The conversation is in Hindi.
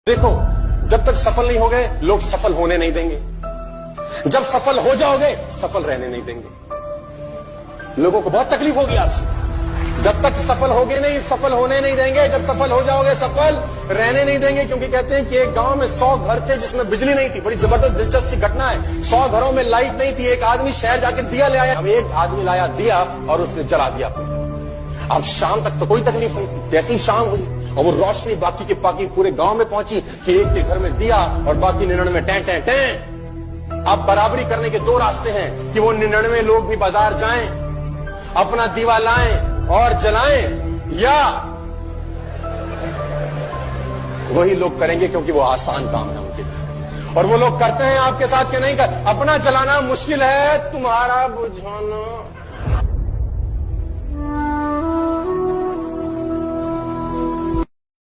देखो, जब तक सफल नहीं हो गए लोग सफल होने नहीं देंगे। जब सफल हो जाओगे सफल रहने नहीं देंगे। लोगों को बहुत तकलीफ होगी आपसे। जब तक सफल होगे नहीं सफल होने नहीं देंगे, जब सफल हो जाओगे सफल रहने नहीं देंगे। क्योंकि कहते हैं कि एक गांव में 100 घर थे जिसमें बिजली नहीं थी। बड़ी जबरदस्त दिलचस्प सी घटना है। 100 घरों में लाइट नहीं थी। एक आदमी शहर जाके दिया ले आया। अब एक आदमी लाया दिया और उसने जला दिया। अब शाम तक तो कोई तकलीफ नहीं थी। जैसी शाम हुई और वो रोशनी बाकी के बाकी पूरे गांव में पहुंची कि एक के घर में दिया और बाकी 99 टैं टैं टैं। अब बराबरी करने के 2 रास्ते हैं कि वो 99 लोग भी बाजार जाएं, अपना दीवा लाएं और जलाएं, या वही लोग करेंगे क्योंकि वो आसान काम है उनके लिए। और वो लोग करते हैं आपके साथ कि नहीं कर। अपना जलाना मुश्किल है, तुम्हारा बुझाना